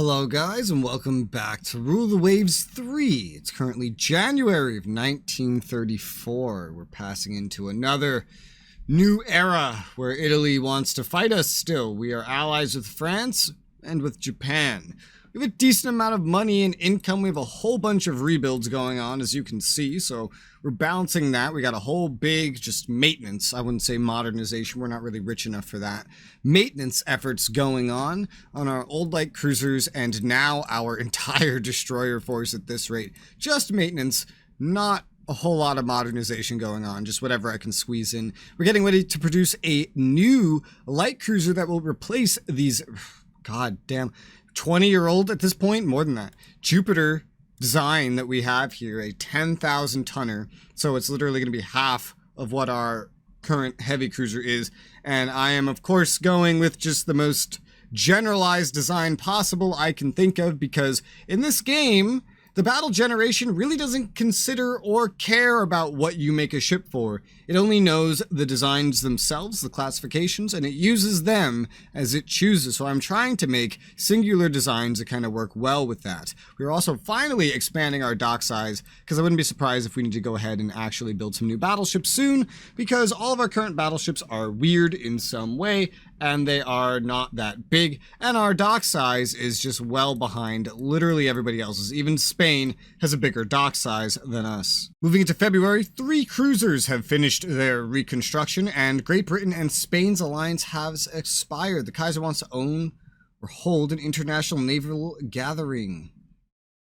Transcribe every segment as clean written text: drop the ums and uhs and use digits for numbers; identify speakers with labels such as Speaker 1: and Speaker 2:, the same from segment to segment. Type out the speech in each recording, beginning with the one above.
Speaker 1: Hello guys, and welcome back to Rule the Waves 3. It's currently January of 1934. We're passing into another new era where Italy wants to fight us still. We are allies with France and with Japan. We have a decent amount of money and income. We have a whole bunch of rebuilds going on, as you can see, so we're balancing that. We got a whole big just maintenance, I wouldn't say modernization, we're not really rich enough for that, maintenance efforts going on our old light cruisers and now our entire destroyer force at this rate. Just maintenance, not a whole lot of modernization going on, just whatever I can squeeze in. We're getting ready to produce a new light cruiser that will replace these, goddamn, 20-year-old at this point, more than that, Jupiter design that we have here, a 10,000 tonner. So it's literally going to be half of what our current heavy cruiser is. And I am, of course, going with just the most generalized design possible I can think of, because in this game, the battle generation really doesn't consider or care about what you make a ship for. It only knows the designs themselves, the classifications, and it uses them as it chooses. So I'm trying to make singular designs that kind of work well with that. We're also finally expanding our dock size, because I wouldn't be surprised if we need to go ahead and actually build some new battleships soon, because all of our current battleships are weird in some way, and they are not that big, and our dock size is just well behind literally everybody else's. Even Spain has a bigger dock size than us. Moving into February, 3 cruisers have finished their reconstruction, and Great Britain and Spain's alliance has expired. The Kaiser wants to own or hold an international naval gathering.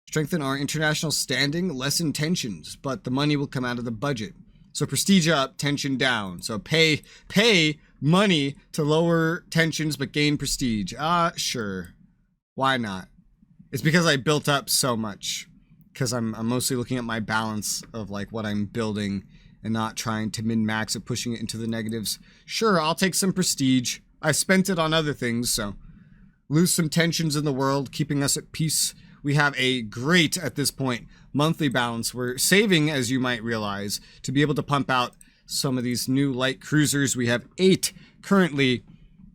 Speaker 1: Strengthen our international standing, lessen tensions, but the money will come out of the budget. So prestige up, tension down. So pay money to lower tensions but gain prestige. Sure. Why not? It's because I built up so much. Because I'm mostly looking at my balance of like what I'm building and not trying to min-max it, pushing it into the negatives. Sure, I'll take some prestige. I spent it on other things, so lose some tensions in the world, keeping us at peace. We have a great, at this point, monthly balance. We're saving, as you might realize, to be able to pump out some of these new light cruisers. We have 8 currently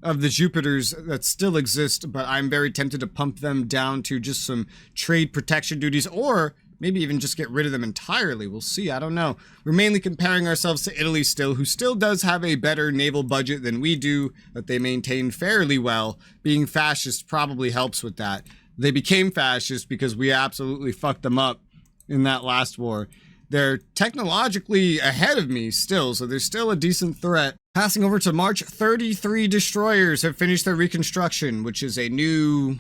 Speaker 1: of the Jupiters that still exist, but I'm very tempted to pump them down to just some trade protection duties, or maybe even just get rid of them entirely. We'll see. I don't know. We're mainly comparing ourselves to Italy still, who still does have a better naval budget than we do, that they maintain fairly well. Being fascist probably helps with that. They became fascist because we absolutely fucked them up in that last war. They're technologically ahead of me still, so they're still a decent threat. Passing over to March, 33 destroyers have finished their reconstruction, which is a new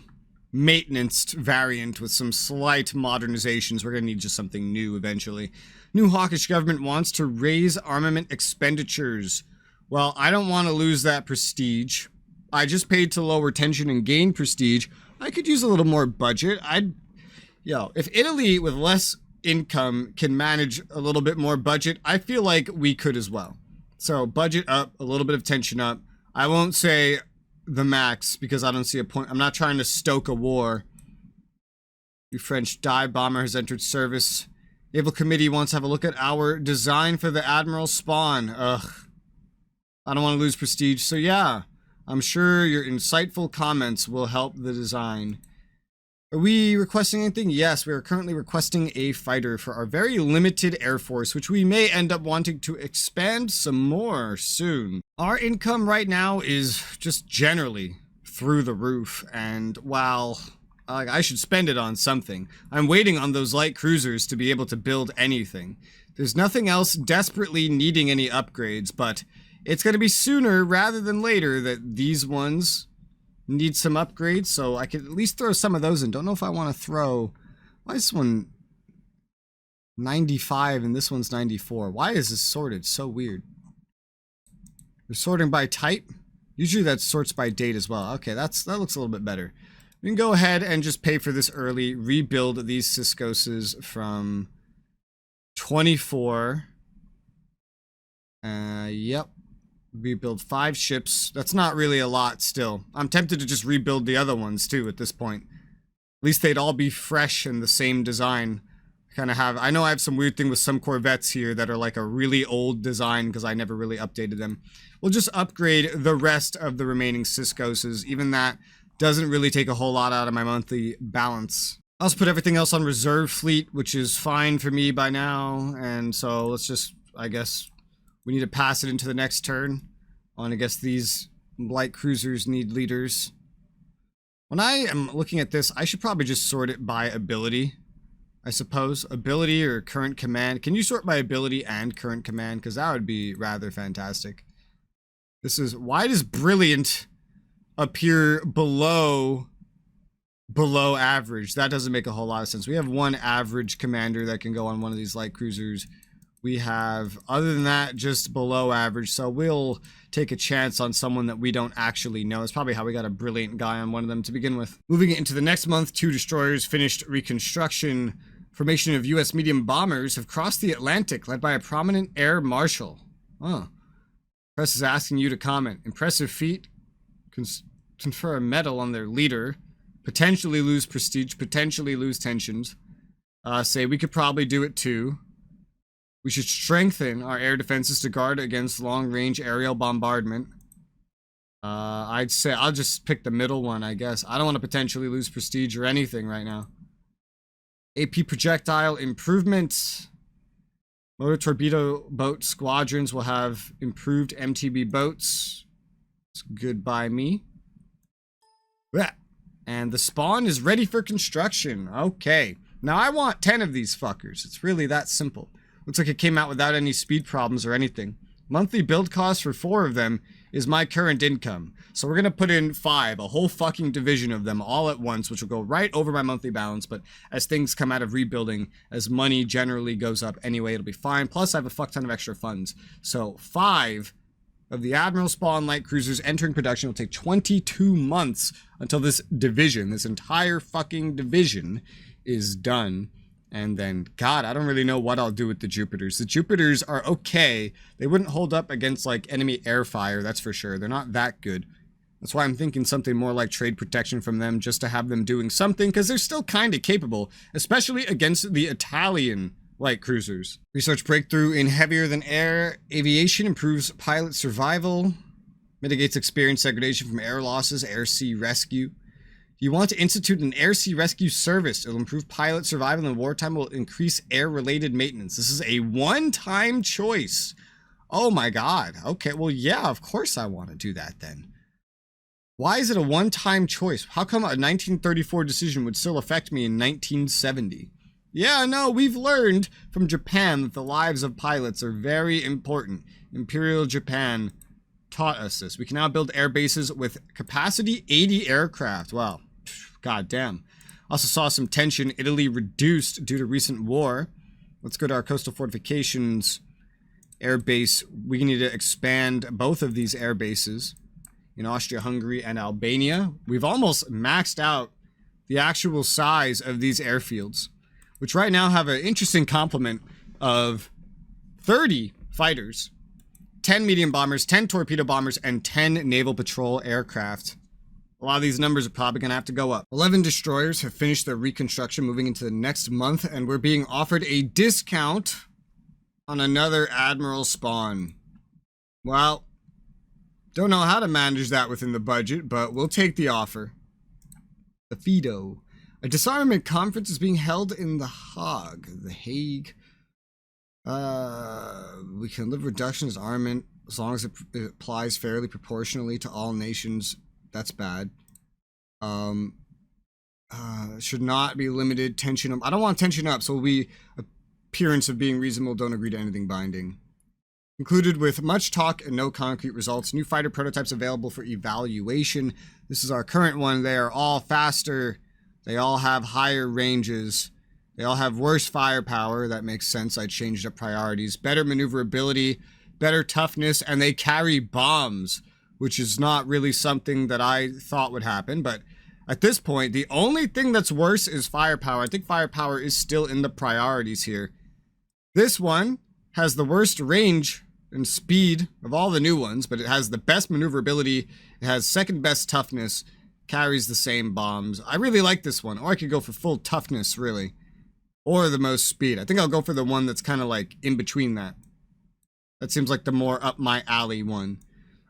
Speaker 1: maintenance variant with some slight modernizations. We're going to need just something new eventually. New hawkish government wants to raise armament expenditures. Well, I don't want to lose that prestige. I just paid to lower tension and gain prestige. I could use a little more budget. If Italy with less income can manage a little bit more budget, I feel like we could as well. So budget up, a little bit of tension up. I won't say the max because I don't see a point. I'm not trying to stoke a war. The French dive bomber has entered service. Naval Committee wants to have a look at our design for the Admiral Spawn. Ugh. I don't want to lose prestige. So yeah, I'm sure your insightful comments will help the design. Are we requesting anything? Yes, we are currently requesting a fighter for our very limited Air Force, which we may end up wanting to expand some more soon. Our income right now is just generally through the roof, and while I should spend it on something, I'm waiting on those light cruisers to be able to build anything. There's nothing else desperately needing any upgrades, but it's going to be sooner rather than later that these ones need some upgrades, so I could at least throw some of those in. Don't know if I want to throw... Why is this one 95 and this one's 94? Why is this sorted? So weird. They're sorting by type? Usually that sorts by date as well. Okay, that looks a little bit better. We can go ahead and just pay for this early, rebuild these Ciscoses from 24. Yep. Rebuild 5 ships. That's not really a lot still. I'm tempted to just rebuild the other ones too at this point. At least they'd all be fresh and the same design. I know I have some weird thing with some Corvettes here that are like a really old design because I never really updated them. We'll just upgrade the rest of the remaining Ciscoses. Even that doesn't really take a whole lot out of my monthly balance. I also put everything else on reserve fleet, which is fine for me by now. And so let's just, I guess, we need to pass it into the next turn. I guess these light cruisers need leaders. When I am looking at this, I should probably just sort it by ability, I suppose. Ability or current command. Can you sort by ability and current command? Because that would be rather fantastic. This is, why does brilliant appear below average? That doesn't make a whole lot of sense. We have one average commander that can go on one of these light cruisers. We have, other than that, just below average. So we'll take a chance on someone that we don't actually know. That's probably how we got a brilliant guy on one of them to begin with. Moving into the next month, 2 destroyers finished reconstruction. Formation of U.S. medium bombers have crossed the Atlantic, led by a prominent air marshal. Oh. Press is asking you to comment. Impressive feat. Confer a medal on their leader. Potentially lose prestige. Potentially lose tensions. Say we could probably do it too. We should strengthen our air defenses to guard against long-range aerial bombardment. I'd say I'll just pick the middle one, I guess. I don't want to potentially lose prestige or anything right now. AP projectile improvements. Motor torpedo boat squadrons will have improved MTB boats. It's good by me. Yeah. And the spawn is ready for construction. Okay. Now I want 10 of these fuckers. It's really that simple. Looks like it came out without any speed problems or anything. Monthly build cost for 4 of them is my current income. So we're going to put in 5, a whole fucking division of them all at once, which will go right over my monthly balance. But as things come out of rebuilding, as money generally goes up anyway, it'll be fine. Plus, I have a fuck ton of extra funds. So 5 of the Admiral Spawn light cruisers entering production will take 22 months until this division, this entire fucking division, is done. And then, God, I don't really know what I'll do with the Jupiters. The Jupiters are okay. They wouldn't hold up against, like, enemy air fire, that's for sure. They're not that good. That's why I'm thinking something more like trade protection from them, just to have them doing something, because they're still kind of capable, especially against the Italian light cruisers. Research breakthrough in heavier than air aviation improves pilot survival, mitigates experience degradation from air losses, air-sea rescue. You want to institute an air-sea rescue service. It'll improve pilot survival in wartime. Will increase air-related maintenance. This is a one-time choice. Oh my God. Okay, well, yeah, of course I want to do that then. Why is it a one-time choice? How come a 1934 decision would still affect me in 1970? Yeah, no, we've learned from Japan that the lives of pilots are very important. Imperial Japan taught us this. We can now build air bases with capacity 80 aircraft. Wow. God damn. Also saw some tension. Italy reduced due to recent war. Let's go to our coastal fortifications air base. We need to expand both of these air bases in Austria Hungary and Albania. We've almost maxed out the actual size of these airfields, which right now have an interesting complement of 30 fighters, 10 medium bombers, 10 torpedo bombers, and 10 naval patrol aircraft. A lot of these numbers are probably going to have to go up. 11 destroyers have finished their reconstruction, moving into the next month, and we're being offered a discount on another Admiral Spawn. Well, don't know how to manage that within the budget, but we'll take the offer. The Fido. A disarmament conference is being held in The Hague. We can live reduction as armament as long as it applies fairly proportionally to all nations. That's bad. Should not be limited. Tension up. I don't want tension up, so will be appearance of being reasonable. Don't agree to anything binding. Included with much talk and no concrete results. New fighter prototypes available for evaluation. This is our current one. They are all faster. They all have higher ranges. They all have worse firepower. That makes sense. I changed up priorities. Better maneuverability, better toughness, and they carry bombs, which is not really something that I thought would happen. But at this point, the only thing that's worse is firepower. I think firepower is still in the priorities here. This one has the worst range and speed of all the new ones, but it has the best maneuverability. It has second best toughness, carries the same bombs. I really like this one. Or I could go for full toughness, really. Or the most speed. I think I'll go for the one that's kind of like in between that. That seems like the more up my alley one.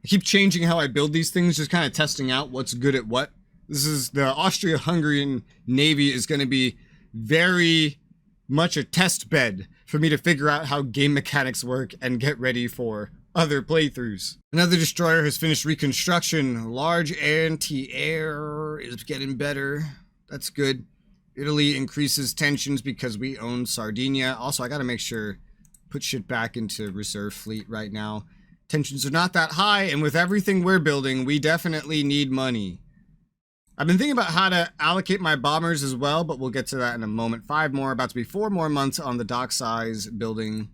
Speaker 1: I keep changing how I build these things, just kind of testing out what's good at what. This is the Austria Hungarian Navy is going to be very much a test bed for me to figure out how game mechanics work and get ready for other playthroughs. Another destroyer has finished reconstruction. Large anti-air is getting better. That's good. Italy increases tensions because we own Sardinia. Also, I gotta make sure, put shit back into reserve fleet right now. Tensions are not that high, and with everything we're building, we definitely need money. I've been thinking about how to allocate my bombers as well, but we'll get to that in a moment. 5 more, about to be 4 more months on the dock size building.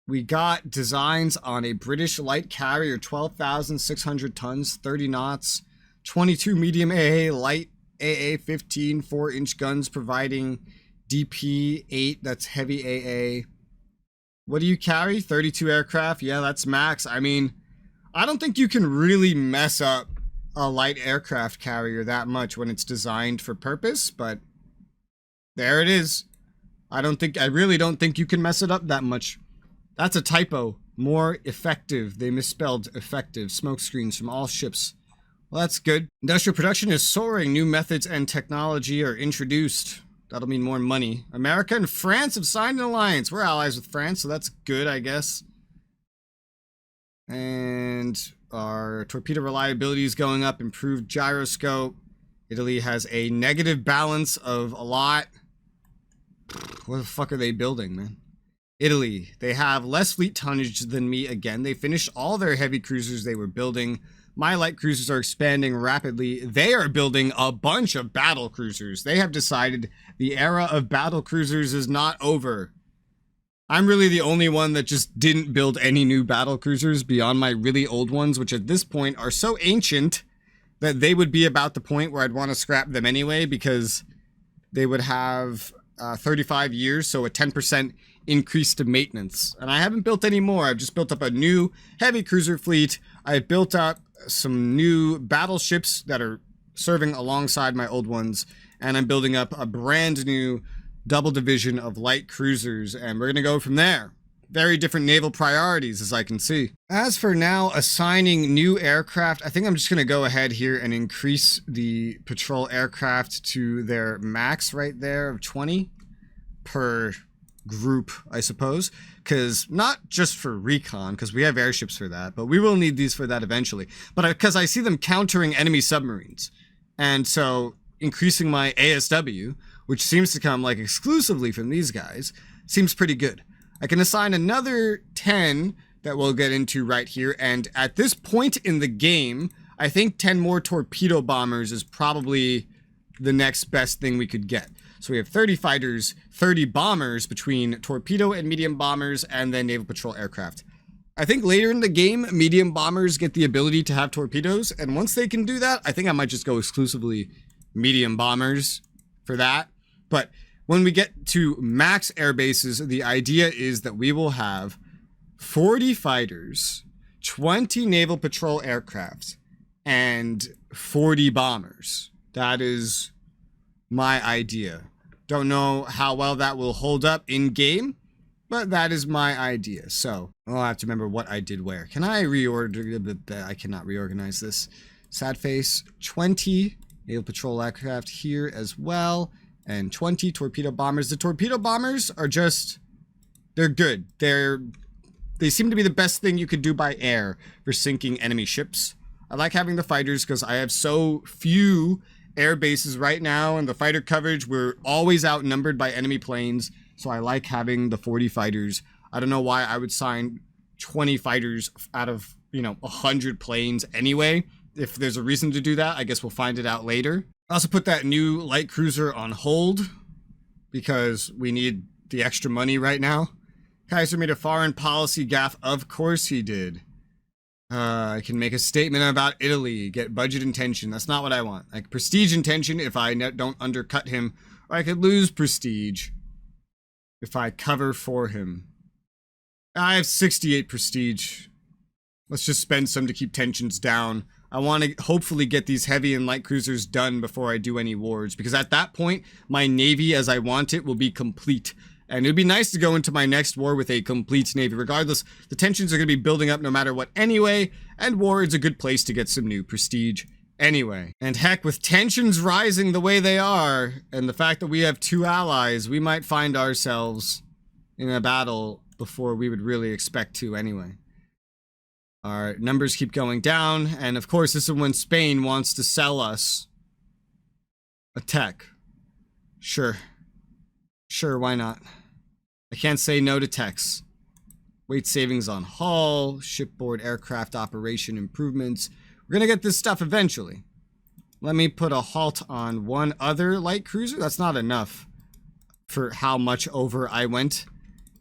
Speaker 1: We got designs on a British light carrier, 12,600 tons, 30 knots, 22 medium AA, light AA 15, 4-inch guns providing DP 8, that's heavy AA. What do you carry? 32 aircraft? Yeah, that's max. I mean, I don't think you can really mess up a light aircraft carrier that much when it's designed for purpose, but there it is. I really don't think you can mess it up that much. That's a typo. More effective. They misspelled effective. Smoke screens from all ships. Well, that's good. Industrial production is soaring. New methods and technology are introduced. That'll mean more money. America and France have signed an alliance. We're allies with France, so that's good, I guess. And our torpedo reliability is going up. Improved gyroscope. Italy has a negative balance of a lot. What the fuck are they building, man? Italy, they have less fleet tonnage than me again. They finished all their heavy cruisers they were building. My light cruisers are expanding rapidly. They are building a bunch of battle cruisers. They have decided the era of battle cruisers is not over. I'm really the only one that just didn't build any new battle cruisers beyond my really old ones, which at this point are so ancient that they would be about the point where I'd want to scrap them anyway, because they would have 35 years, so a 10% increase to maintenance. And I haven't built any more. I've just built up a new heavy cruiser fleet. I've built up some new battleships that are serving alongside my old ones, and I'm building up a brand new double division of light cruisers, and we're gonna go from there. Very different naval priorities, as I can see. As for now, assigning new aircraft, I think I'm just gonna go ahead here and increase the patrol aircraft to their max right there of 20 per group, I suppose, because not just for recon, because we have airships for that, but we will need these for that eventually, but because I see them countering enemy submarines, and so increasing my ASW, which seems to come like exclusively from these guys, seems pretty good. I can assign another 10 that we'll get into right here, and at this point in the game, I think 10 more torpedo bombers is probably the next best thing we could get. So we have 30 fighters, 30 bombers between torpedo and medium bombers, and then naval patrol aircraft. I think later in the game, medium bombers get the ability to have torpedoes, and once they can do that, I think I might just go exclusively medium bombers for that. But when we get to max air bases, the idea is that we will have 40 fighters, 20 naval patrol aircraft, and 40 bombers. That is my idea. Don't know how well that will hold up in game, but that is my idea. So I'll have to remember what I did where. Can I reorder? I cannot reorganize this. Sad face. 20 naval patrol aircraft here as well, and 20 torpedo bombers. The torpedo bombers are just, they're good. They seem to be the best thing you could do by air for sinking enemy ships. I like having the fighters because I have so few air bases right now, and the fighter coverage, we're always outnumbered by enemy planes, so I like having the 40 fighters. I don't know why I would sign 20 fighters out of, 100 planes anyway. If there's a reason to do that, I guess we'll find it out later. I also put that new light cruiser on hold because we need the extra money right now. Kaiser made a foreign policy gaffe. Of course he did. I can make a statement about Italy, get budget intention. That's not what I want. Like prestige intention if I don't undercut him, or I could lose prestige if I cover for him. I have 68 prestige. Let's just spend some to keep tensions down. I want to hopefully get these heavy and light cruisers done before I do any wars, because at that point, my navy as I want it will be complete. And it'd be nice to go into my next war with a complete navy. Regardless, the tensions are going to be building up no matter what anyway, and war is a good place to get some new prestige anyway. And heck, with tensions rising the way they are, and the fact that we have 2 allies, we might find ourselves in a battle before we would really expect to anyway. Our numbers keep going down, and of course this is when Spain wants to sell us a tech. Sure, why not? I can't say no to techs. Weight savings on hull, shipboard aircraft operation improvements. We're gonna get this stuff eventually. Let me put a halt on one other light cruiser. That's not enough for how much over I went.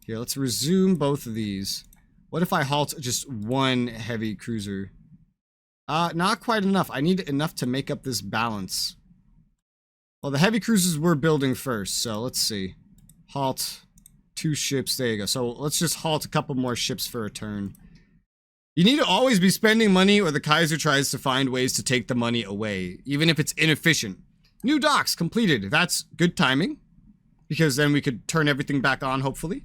Speaker 1: Here, let's resume both of these. What if I halt just one heavy cruiser? Not quite enough. I need enough to make up this balance. Well, the heavy cruisers we're building first, so let's see. Halt 2 ships. There you go. So let's just halt a couple more ships for a turn. You need to always be spending money, or the Kaiser tries to find ways to take the money away, even if it's inefficient. New docks completed. That's good timing, because then we could turn everything back on, hopefully.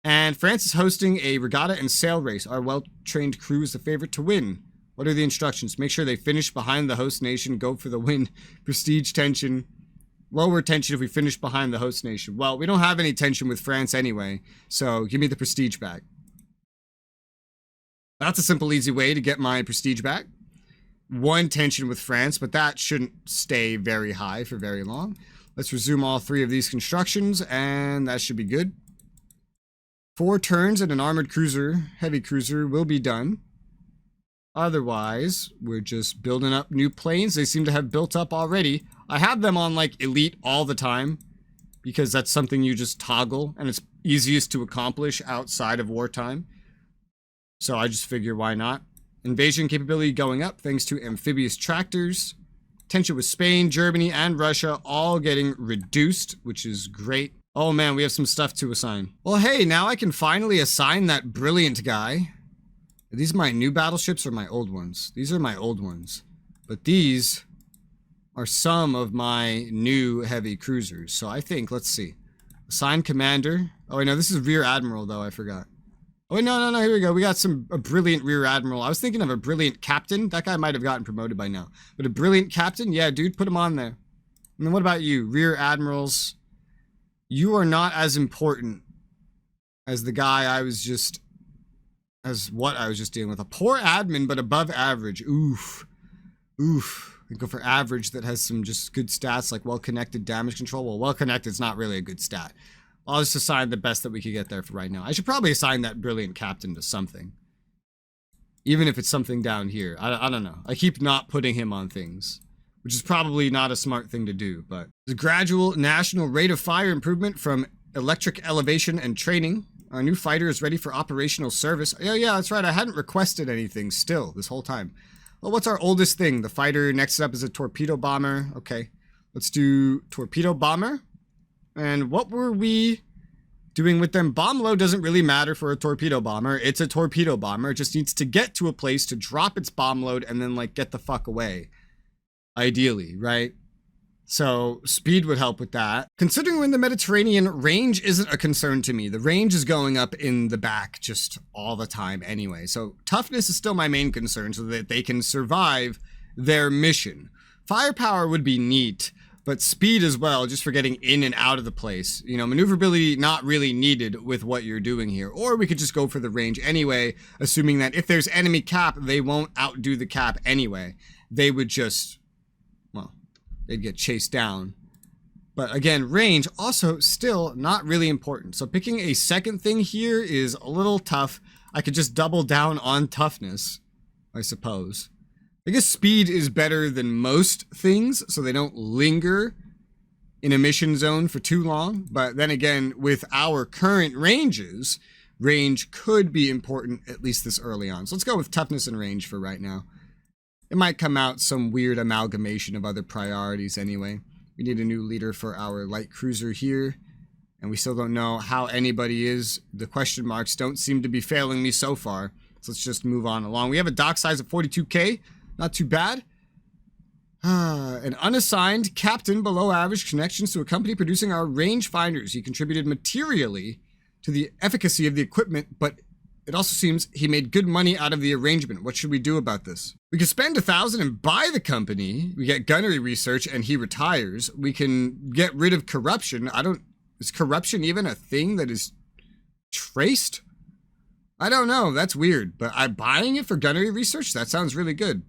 Speaker 1: And France is hosting a regatta and sail race. Our well-trained crew is the favorite to win. What are the instructions? Make sure they finish behind the host nation. Go for the win. Prestige tension. Lower tension if we finish behind the host nation. Well, we don't have any tension with France anyway, so give me the prestige back. That's a simple, easy way to get my prestige back. 1 tension with France, but that shouldn't stay very high for very long. Let's resume all 3 of these constructions, and that should be good. 4 turns and an armored cruiser, heavy cruiser, will be done. Otherwise, we're just building up new planes. They seem to have built up already. I have them on, like, elite all the time, because that's something you just toggle, and it's easiest to accomplish outside of wartime. So I just figure, why not? Invasion capability going up thanks to amphibious tractors. Tension with Spain, Germany, and Russia all getting reduced, which is great. Oh man, we have some stuff to assign. Well, hey, now I can finally assign that brilliant guy. Are these my new battleships or my old ones? These are my old ones. But these are some of my new heavy cruisers. So I think, let's see. Assign commander. Oh, wait, no, this is Rear Admiral, though. I forgot. Oh, wait, no, here we go. We got a brilliant Rear Admiral. I was thinking of a brilliant captain. That guy might have gotten promoted by now. But a brilliant captain? Yeah, dude, put him on there. And then what about you? Rear Admirals. You are not as important as the guy I was just dealing with. A poor admin, but above average. Oof. We go for average that has some just good stats, like well-connected damage control. Well, well-connected is not really a good stat. I'll just assign the best that we could get there for right now. I should probably assign that brilliant captain to something. Even if it's something down here. I don't know. I keep not putting him on things, which is probably not a smart thing to do, but the gradual national rate of fire improvement from electric elevation and training. Our new fighter is ready for operational service. Yeah, that's right. I hadn't requested anything still this whole time. Well, what's our oldest thing? The fighter next up is a torpedo bomber. Okay, let's do torpedo bomber. And what were we doing with them? Bomb load doesn't really matter for a torpedo bomber. It's a torpedo bomber. It just needs to get to a place to drop its bomb load and then, like, get the fuck away. Ideally, right? So speed would help with that. Considering we're in the Mediterranean, range isn't a concern to me. The range is going up in the back just all the time anyway. So toughness is still my main concern so that they can survive their mission. Firepower would be neat, but speed as well, just for getting in and out of the place. You know, maneuverability not really needed with what you're doing here. Or we could just go for the range anyway, assuming that if there's enemy cap, they won't outdo the cap anyway. They would just, well, they'd get chased down. But again, range also still not really important. So picking a second thing here is a little tough. I could just double down on toughness, I suppose. I guess speed is better than most things, so they don't linger in a mission zone for too long. But then again, with our current ranges, range could be important, at least this early on. So let's go with toughness and range for right now. It might come out some weird amalgamation of other priorities anyway. We need a new leader for our light cruiser here, and we still don't know how anybody is. The question marks don't seem to be failing me so far, so let's just move on along. We have a dock size of 42K. Not too bad. An unassigned captain below average connections to a company producing our range finders. He contributed materially to the efficacy of the equipment, but It also seems he made good money out of the arrangement. What should we do about this? We could spend 1,000 and buy the company. We get gunnery research and he retires. We can get rid of corruption. Is corruption even a thing that is traced? I don't know. That's weird. But I'm buying it for gunnery research? That sounds really good.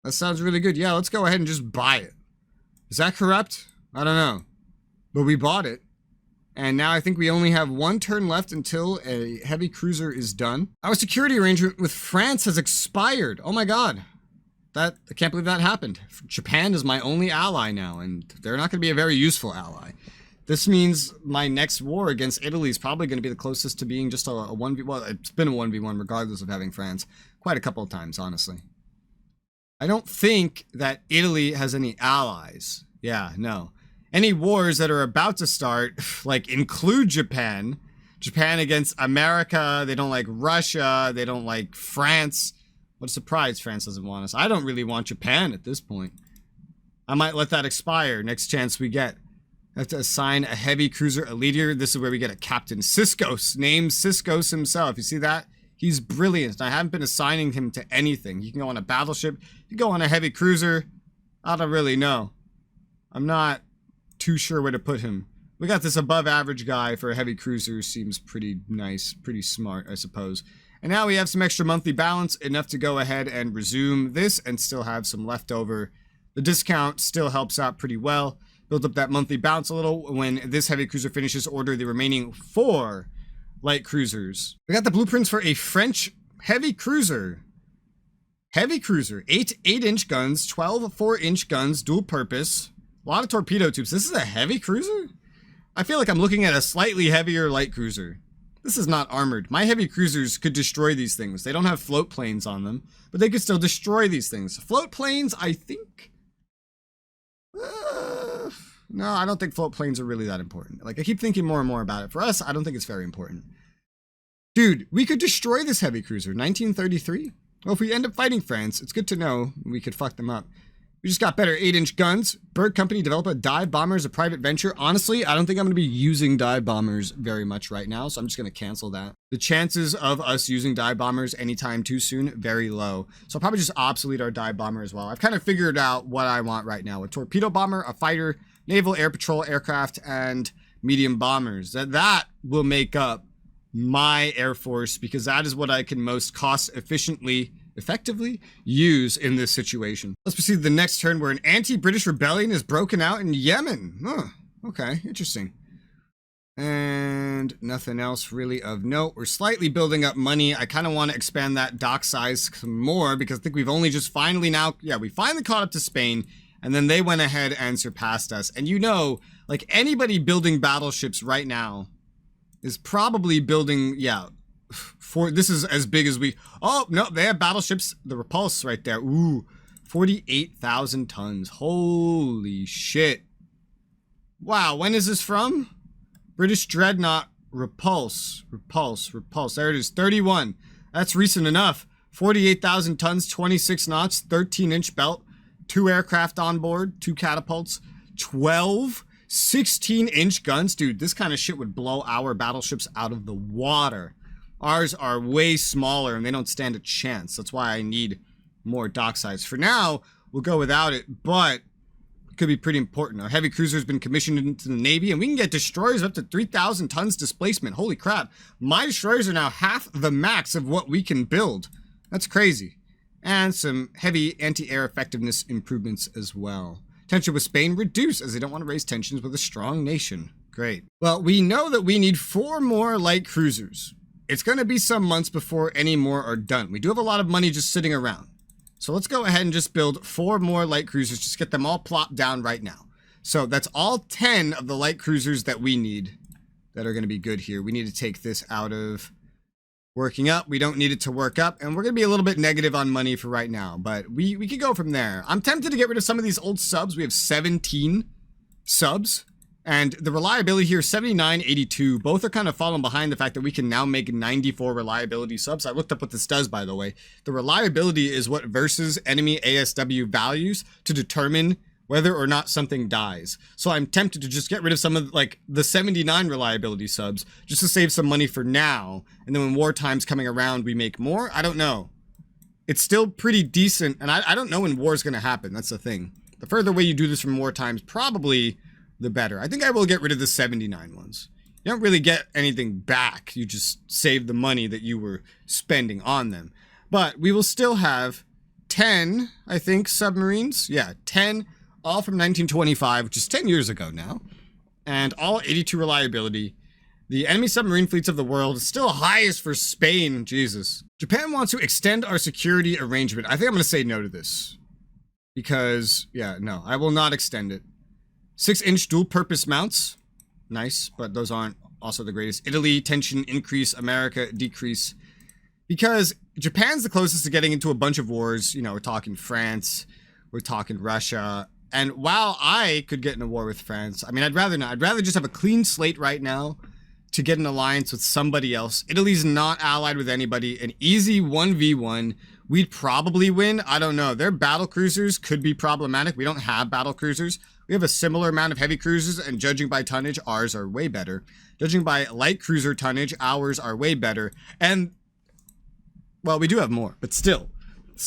Speaker 1: That sounds really good. Yeah, let's go ahead and just buy it. Is that corrupt? I don't know. But we bought it. And now I think we only have 1 turn left until a heavy cruiser is done. Our security arrangement with France has expired. Oh my god. I can't believe that happened. Japan is my only ally now, and they're not going to be a very useful ally. This means my next war against Italy is probably going to be the closest to being just a 1v... Well, it's been a 1v1 regardless of having France. Quite a couple of times, honestly. I don't think that Italy has any allies. Yeah, no. Any wars that are about to start, like, include Japan. Japan against America. They don't like Russia. They don't like France. What a surprise France doesn't want us. I don't really want Japan at this point. I might let that expire next chance we get. I have to assign a heavy cruiser, a leader. This is where we get a Captain Siskos. Named Siskos himself. You see that? He's brilliant. I haven't been assigning him to anything. He can go on a battleship. He can go on a heavy cruiser. I don't really know. I'm not too sure where to put him. We got this above average guy for a heavy cruiser. Seems pretty nice, pretty smart, I suppose. And now we have some extra monthly balance, enough to go ahead and resume this and still have some left over. The discount still helps out pretty well. Build up that monthly balance a little. When this heavy cruiser finishes, order the remaining 4 light cruisers. We got the blueprints for a French heavy cruiser. Heavy cruiser, 8 8-inch guns, 12 4-inch guns, dual purpose. A lot of torpedo tubes. This is a heavy cruiser? I feel like I'm looking at a slightly heavier light cruiser. This is not armored. My heavy cruisers could destroy these things. They don't have float planes on them, but they could still destroy these things. Float planes, I think... no, I don't think float planes are really that important. Like, I keep thinking more and more about it. For us, I don't think it's very important. Dude, we could destroy this heavy cruiser. 1933? Well, if we end up fighting France, it's good to know we could fuck them up. We just got better 8-inch guns. Bird Company develop a dive bomber as a private venture. Honestly, I don't think I'm going to be using dive bombers very much right now, so I'm just going to cancel that. The chances of us using dive bombers anytime too soon, very low. So I'll probably just obsolete our dive bomber as well. I've kind of figured out what I want right now. A torpedo bomber, a fighter, naval air patrol aircraft, and medium bombers. That will make up my Air Force, because that is what I can most cost effectively use in this situation. Let's proceed to the next turn, where an anti-British rebellion is broken out in Yemen. Huh, okay, interesting. And nothing else really of note. We're slightly building up money. I kind of want to expand that dock size some more, because I think we've only just finally we finally caught up to Spain, and then they went ahead and surpassed us. And you know, like, anybody building battleships right now is probably building, this is as big as we... Oh, no, they have battleships. The Repulse right there. Ooh, 48,000 tons. Holy shit. Wow, when is this from? British Dreadnought Repulse. There it is, 31. That's recent enough. 48,000 tons, 26 knots, 13-inch belt, 2 aircraft on board, 2 catapults, 12 16-inch guns. Dude, this kind of shit would blow our battleships out of the water. Ours are way smaller and they don't stand a chance. That's why I need more dock size. For now, we'll go without it, but it could be pretty important. Our heavy cruiser has been commissioned into the Navy, and we can get destroyers up to 3,000 tons displacement. Holy crap. My destroyers are now half the max of what we can build. That's crazy. And some heavy anti-air effectiveness improvements as well. Tension with Spain reduced, as they don't want to raise tensions with a strong nation. Great. Well, we know that we need 4 more light cruisers. It's going to be some months before any more are done. We do have a lot of money just sitting around. So let's go ahead and just build 4 more light cruisers. Just get them all plopped down right now. So that's all 10 of the light cruisers that we need that are going to be good here. We need to take this out of working up. We don't need it to work up. And we're going to be a little bit negative on money for right now. But we could go from there. I'm tempted to get rid of some of these old subs. We have 17 subs. And the reliability here, 79, 82. Both are kind of falling behind the fact that we can now make 94 reliability subs. I looked up what this does, by the way. The reliability is what versus enemy ASW values to determine whether or not something dies. So I'm tempted to just get rid of some of like the 79 reliability subs just to save some money for now. And then when wartime's coming around, we make more. I don't know. It's still pretty decent. And I don't know when war's going to happen. That's the thing. The further away you do this from wartimes, probably the better. I think I will get rid of the 79 ones. You don't really get anything back. You just save the money that you were spending on them. But we will still have 10, I think, submarines. Yeah, 10, all from 1925, which is 10 years ago now. And all 82 reliability. The enemy submarine fleets of the world is still highest for Spain. Jesus. Japan wants to extend our security arrangement. I think I'm going to say no to this. Because, yeah, no, I will not extend it. 6-inch dual-purpose mounts. Nice, but those aren't also the greatest. Italy, tension increase. America, decrease. Because Japan's the closest to getting into a bunch of wars. You know, we're talking France. We're talking Russia. And while I could get in a war with France, I mean, I'd rather not. I'd rather just have a clean slate right now to get an alliance with somebody else. Italy's not allied with anybody. An easy 1v1. We'd probably win. I don't know. Their battle cruisers could be problematic. We don't have battle cruisers. We have a similar amount of heavy cruisers, and judging by tonnage, ours are way better. Judging by light cruiser tonnage, ours are way better. And, well, we do have more, but still,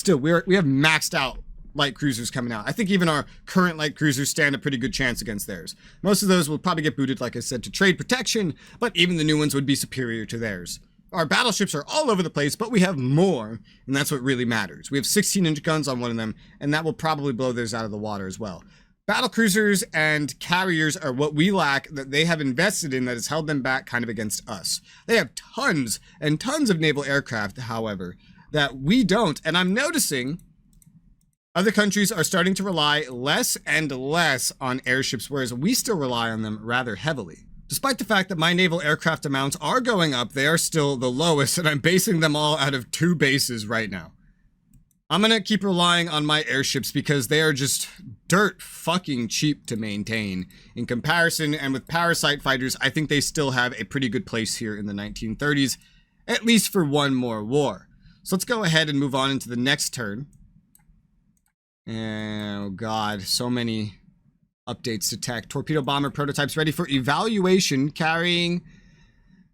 Speaker 1: we have maxed out light cruisers coming out. I think even our current light cruisers stand a pretty good chance against theirs. Most of those will probably get booted, like I said, to trade protection, but even the new ones would be superior to theirs. Our battleships are all over the place, but we have more, and that's what really matters. We have 16-inch guns on one of them, and that will probably blow theirs out of the water as well. Battle cruisers and carriers are what we lack that they have invested in that has held them back kind of against us. They have tons and tons of naval aircraft, however, that we don't. And I'm noticing other countries are starting to rely less and less on airships, whereas we still rely on them rather heavily. Despite the fact that my naval aircraft amounts are going up, they are still the lowest, and I'm basing them all out of 2 bases right now. I'm gonna keep relying on my airships because they are just dirt fucking cheap to maintain. In comparison, and with parasite fighters, I think they still have a pretty good place here in the 1930s, at least for one more war. So let's go ahead and move on into the next turn. Oh god, so many updates to tech. Torpedo bomber prototypes ready for evaluation, carrying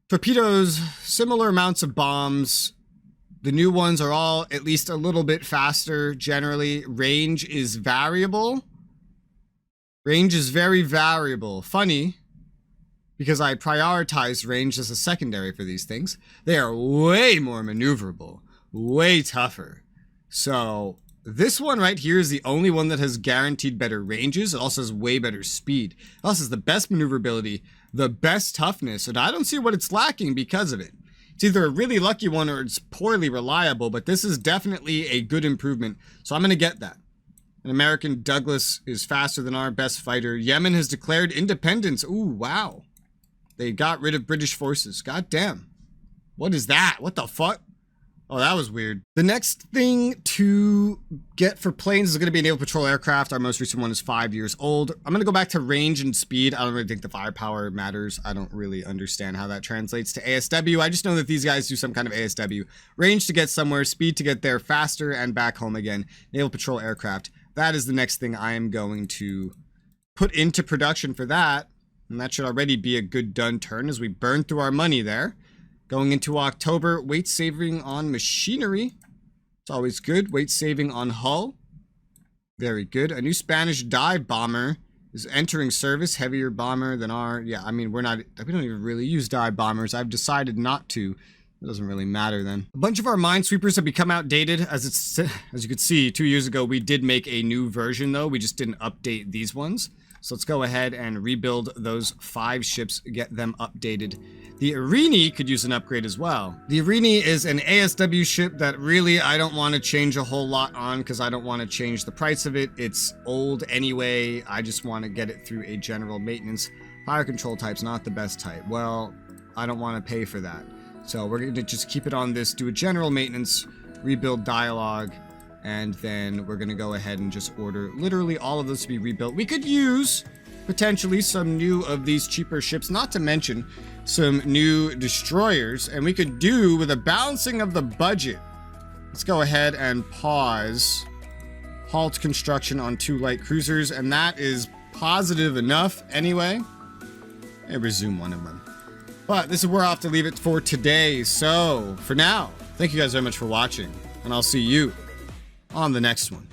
Speaker 1: torpedoes, similar amounts of bombs. The new ones are all at least a little bit faster generally. Range is variable. Range is very variable. Funny, because I prioritize range as a secondary for these things. They are way more maneuverable, way tougher. So this one right here is the only one that has guaranteed better ranges. It also has way better speed. It also has the best maneuverability, the best toughness, and I don't see what it's lacking because of it. It's either a really lucky one or it's poorly reliable, but this is definitely a good improvement, so I'm going to get that. An American Douglas is faster than our best fighter. Yemen has declared independence. Ooh, wow. They got rid of British forces. God damn. What is that? What the fuck? Oh, that was weird. The next thing to get for planes is going to be a naval patrol aircraft. Our most recent one is 5 years old. I'm going to go back to range and speed. I don't really think the firepower matters. I don't really understand how that translates to ASW. I just know that these guys do some kind of ASW. Range to get somewhere, speed to get there faster and back home again. Naval patrol aircraft. That is the next thing I am going to put into production for that. And that should already be a good done turn as we burn through our money there. Going into October, weight saving on machinery. It's always good. Weight saving on hull. Very good. A new Spanish dive bomber is entering service. Heavier bomber than our... Yeah, I mean, we don't even really use dive bombers. I've decided not to. It doesn't really matter then. A bunch of our minesweepers have become outdated. As you could see, 2 years ago, we did make a new version, though. We just didn't update these ones. So let's go ahead and rebuild those 5 ships, get them updated. The Irini could use an upgrade as well. The Irini is an ASW ship that really I don't want to change a whole lot on because I don't want to change the price of it. It's old anyway. I just want to get it through a general maintenance. Fire control type's not the best type. Well, I don't want to pay for that. So we're going to just keep it on this, do a general maintenance, rebuild dialogue, and then we're going to go ahead and just order literally all of those to be rebuilt. We could use potentially some new of these cheaper ships, not to mention some new destroyers, and we could do with a balancing of the budget. Let's go ahead and pause halt construction on 2 light cruisers, and that is positive enough anyway. And resume one of them. But this is where I'll have to leave it for today. So for now, thank you guys very much for watching, and I'll see you on the next one.